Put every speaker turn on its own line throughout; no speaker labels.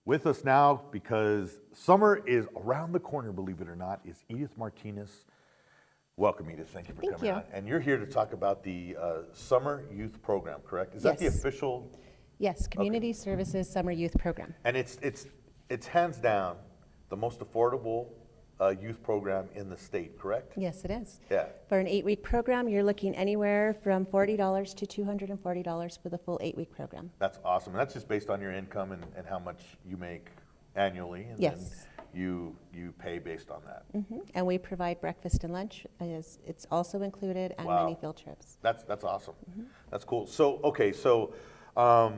With us now, because summer is around the corner, believe it or not, is Edith Martinez. Welcome, Edith. Thank you for coming on. And you're here to talk about the Summer Youth Program, correct? Is that the official?
Yes, Community Services Summer Youth Program.
And it's hands down the most affordable youth program in the state, correct?
Yes, it is.
Yeah.
For an 8-week program, you're looking anywhere from $40 to $240 for the full 8-week program.
That's awesome. And that's just based on your income and how much you make annually. And
yes.
Then you pay based on that.
Mm-hmm. And we provide breakfast and lunch. It's also included, and many field trips.
That's awesome. Mm-hmm. That's cool. So, okay, so I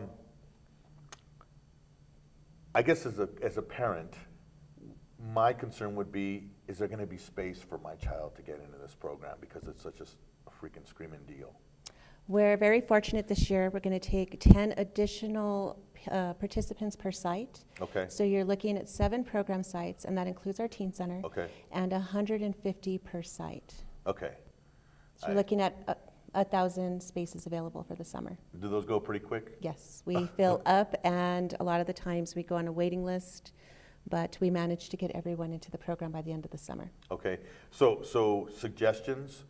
guess as a parent, my concern would be, is there going to be space for my child to get into this program because it's such a freaking screaming deal?
We're very fortunate this year. We're going to take 10 additional participants per site.
Okay.
So you're looking at 7 program sites, and that includes our teen center.
Okay.
And 150 per site.
Okay.
So you're looking at 1,000 spaces available for the summer.
Do those go pretty quick?
Yes, we fill up, and a lot of the times we go on a waiting list, but we manage to get everyone into the program by the end of the summer.
Okay, so suggestions.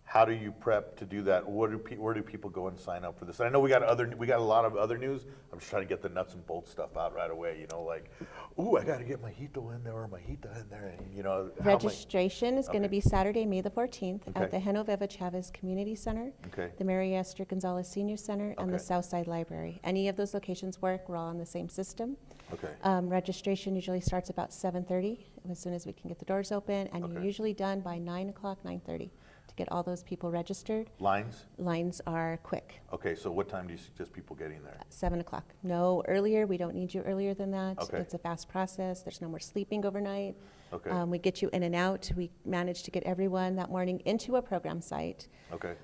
How do you prep to do that? Where do people go and sign up for this? And I know we got a lot of other news. I'm just trying to get the nuts and bolts stuff out right away. You know, like, ooh, I got to get my hito in there or my hita in there, and you know.
Registration is going to be Saturday, May the 14th, at the Genoveva Chavez Community Center, the Mary Esther Gonzalez Senior Center, and the Southside Library. Any of those locations work. We're all on the same system.
Okay.
Registration usually starts about 7:30, as soon as we can get the doors open, and you're usually done by 9 o'clock, 9:30. Get all those people registered.
Lines?
Lines are quick.
Okay, so what time do you suggest people getting there?
7 o'clock. No earlier. We don't need you earlier than that.
Okay.
It's a fast process. There's no more sleeping overnight.
Okay.
We get you in and out. We manage to get everyone that morning into a program site.
Okay.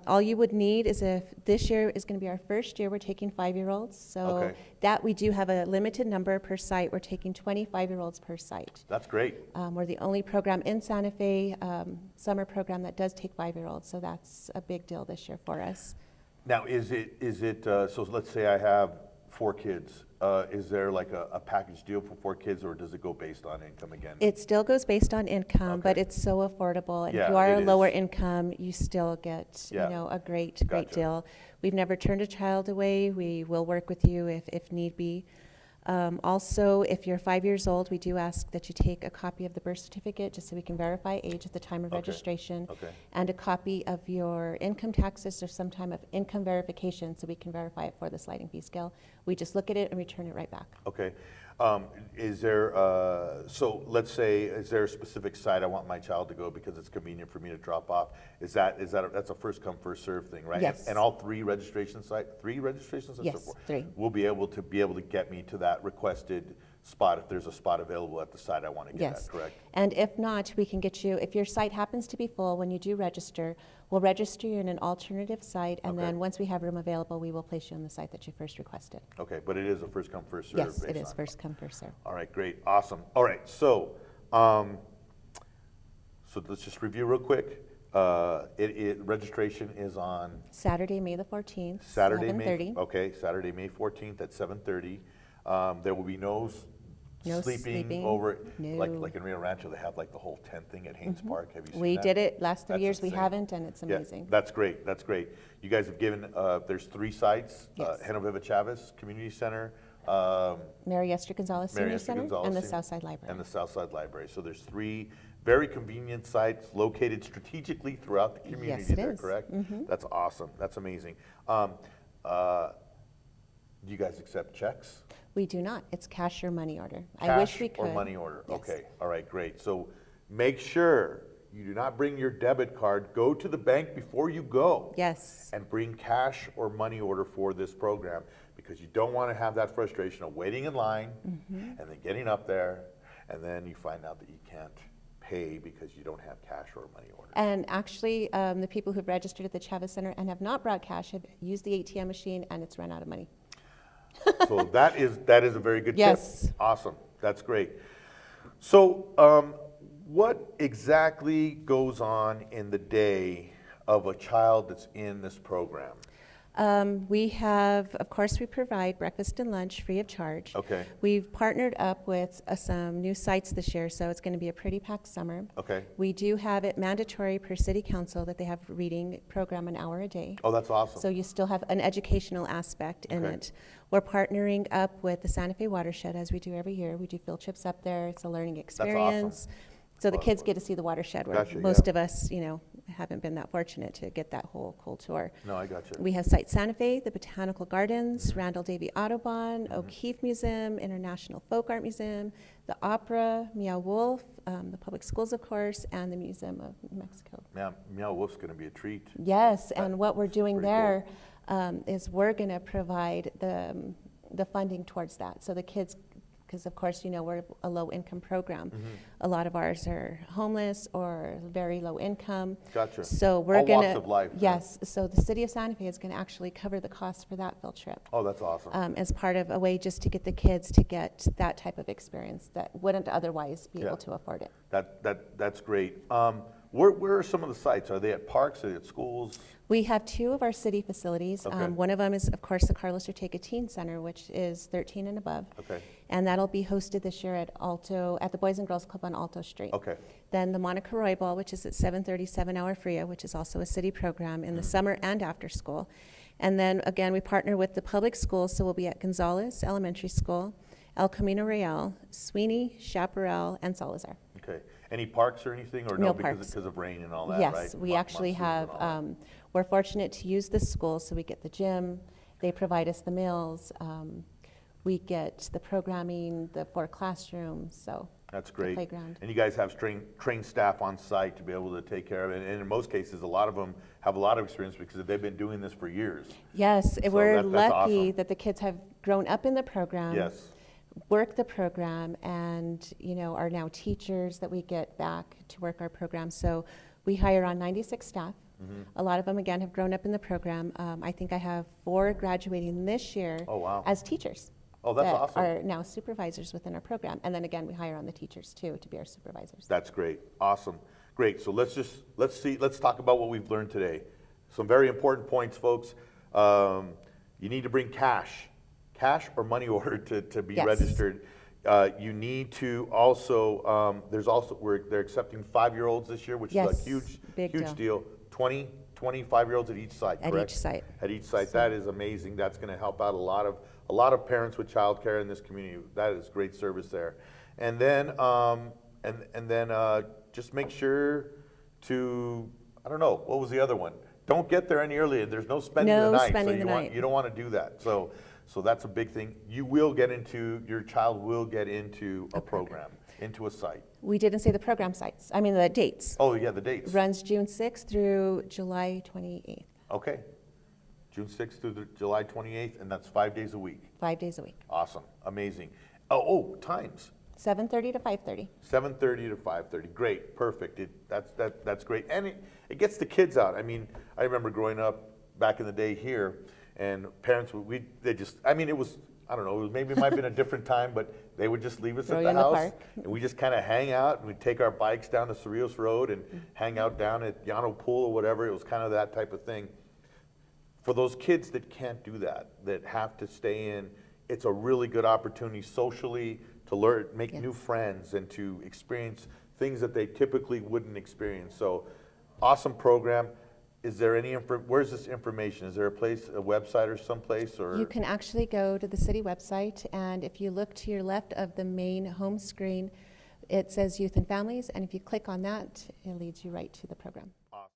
All you would need is, if this year is going to be our first year, we're taking 5-year-olds. So that we do have a limited number per site. We're taking 25-year-olds per site.
That's great.
We're the only program in Santa Fe, summer program, that does take 5-year-olds. So that's a big deal this year for us.
Now, is it so let's say I have 4 kids. Is there like a package deal for 4 kids, or does it go based on income again?
It still goes based on income, but it's so affordable. And if you are a lower income, you still get you know, a great deal. We've never turned a child away. We will work with you if need be. Also, if you're 5 years old, we do ask that you take a copy of the birth certificate, just so we can verify age at the time of registration, and a copy of your income taxes or some time of income verification, so we can verify it for the sliding fee scale. We just look at it and return it right back.
Okay. Is there, so let's say, is there a specific site I want my child to go because it's convenient for me to drop off? That's a first come, first serve thing, right?
Yes.
And all 3 registration sites, 3 registrations?
Yes, 3.
Will be able to get me to that requested spot if there's a spot available at the site I want to get at, correct?
And if not, we can get you, if your site happens to be full when you do register, we'll register you in an alternative site, and then once we have room available, we will place you on the site that you first requested.
Okay, but it is a first come, first serve.
Yes, it is first come, first serve.
All right, great, awesome. All right, so let's just review real quick. Registration is on
Saturday, May the 14th,
Saturday,
7:30.
Saturday, May 14th at 7:30. There will be no sleeping over, like in Rio Rancho, they have like the whole tent thing at Haynes Park. Have you seen that?
We did it last 3 years. We haven't, and it's amazing.
Yeah, that's great. That's great. You guys have given. There's 3 sites: Genoveva Chavez Community Center,
Mary Esther Gonzalez Senior Center, and the Southside Library.
And the Southside Library. So there's 3 very convenient sites located strategically throughout the community.
Yes, it
there,
is.
correct? That's awesome. That's amazing. Do you guys accept checks?
We do not. It's cash or money order.
Cash
I wish we could.
or money order.
Yes.
Okay. All right. Great. So make sure you do not bring your debit card. Go to the bank before you go.
Yes.
And bring cash or money order for this program, because you don't want to have that frustration of waiting in line and then getting up there, and then you find out that you can't pay because you don't have cash or money order.
And actually, the people who've registered at the Chavez Center and have not brought cash have used the ATM machine, and it's run out of money.
So that is a very good tip. Awesome. That's great. So what exactly goes on in the day of a child that's in this program?
We have, of course, we provide breakfast and lunch free of charge.
Okay.
We've partnered up with some new sites this year, so it's going to be a pretty packed summer.
Okay.
We do have it mandatory per city council that they have a reading program an hour a day.
Oh, that's awesome.
So you still have an educational aspect in
Okay.
it. We're partnering up with the Santa Fe Watershed, as we do every year. We do field trips up there. It's a learning experience. So the kids get to see the watershed, where
Gotcha,
most
yeah.
of us, haven't been that fortunate to get that whole cool tour.
No, I got you.
We have Site Santa Fe, the Botanical Gardens, Randall Davy Audubon, O'Keeffe Museum, International Folk Art Museum, the Opera, Meow Wolf, the public schools, of course, and the Museum of New Mexico.
Meow Wolf's going to be a treat.
Yes, and what we're doing
pretty
there is we're going to provide the funding towards that. So the kids, because of course, we're a low-income program. A lot of ours are homeless or very low income.
Gotcha.
So we're
All
going
walks of life.
yes. So the city of Santa Fe is going to actually cover the cost for that field trip.
Oh, that's awesome.
As part of a way just to get the kids to get that type of experience that wouldn't otherwise be able to afford it.
That's great. Where are some of the sites? Are they at parks? Are they at schools?
We have 2 of our city facilities.
Okay.
One of them is, of course, the Carlos Ortega Teen Center, which is 13 and above.
Okay.
And that'll be hosted this year at the Boys and Girls Club on Alto Street.
Okay.
Then the Monica Roy Ball, which is at 7:30, 7-hour Fria, which is also a city program in the summer and after school. And then, again, we partner with the public schools, so we'll be at Gonzales Elementary School, El Camino Real, Sweeney, Chaparral, and Salazar.
Okay. Any parks or anything, or
No
because
parks.
of rain and all that,
Yes,
right?
we actually have, we're fortunate to use the school, so we get the gym, they provide us the meals, we get the programming, the 4 classrooms, so.
That's great.
Playground.
And you guys have trained staff on site to be able to take care of it. And in most cases, a lot of them have a lot of experience because they've been doing this for years.
Yes,
So
we're
that's
lucky
awesome.
that the kids have grown up in the program.
Yes.
Work the program, and are now teachers that we get back to work our program. So we hire on 96 staff. A lot of them, again, have grown up in the program. I think I have 4 graduating this year.
Oh, wow.
As teachers.
Oh, that's
that
awesome.
are now supervisors within our program. And then again, we hire on the teachers too to be our supervisors.
That's great. Awesome. Great. So let's talk about what we've learned today. Some very important points, folks. You need to bring cash or money order to be
Yes.
registered. You need to also, they're accepting 5-year-olds this year, which is
Yes,
a huge
big
deal. 20, 25-year-olds at each site,
At
correct?
each site.
At each site.
So-
That is amazing. That's going to help out a lot of parents with childcare in this community. That is great service there. And then, just make sure to, I don't know, what was the other one? Don't get there any earlier. There's no spending
No
the night.
spending
So
the night.
you don't want to do that. So that's a big thing. Your child will get into a program, into a site.
We didn't say the program sites, the dates.
Oh, yeah, the dates.
Runs June 6th through July 28th,
Okay. June 6th through July 28th, and that's 5 days a week.
5 days a week.
Awesome. Amazing. Oh, times.
7:30 to 5:30.
7:30 to 5:30. Great, perfect. That's great, and it gets the kids out. I remember growing up back in the day here, and parents it was, I don't know, maybe it might have been a different time, but they would just leave us
Throw
at
you
the
in the
house,
park.
and we just kind of hang out, and we'd take our bikes down to Cerrillos Road and hang out down at Llano Pool or whatever. It was kind of that type of thing. For those kids that can't do that have to stay in, it's a really good opportunity socially to learn, make new friends, and to experience things that they typically wouldn't experience. So, awesome program. Is there where's this information? Is there a website or someplace? Or
You can actually go to the city website, and if you look to your left of the main home screen, it says Youth and Families, and if you click on that, it leads you right to the program.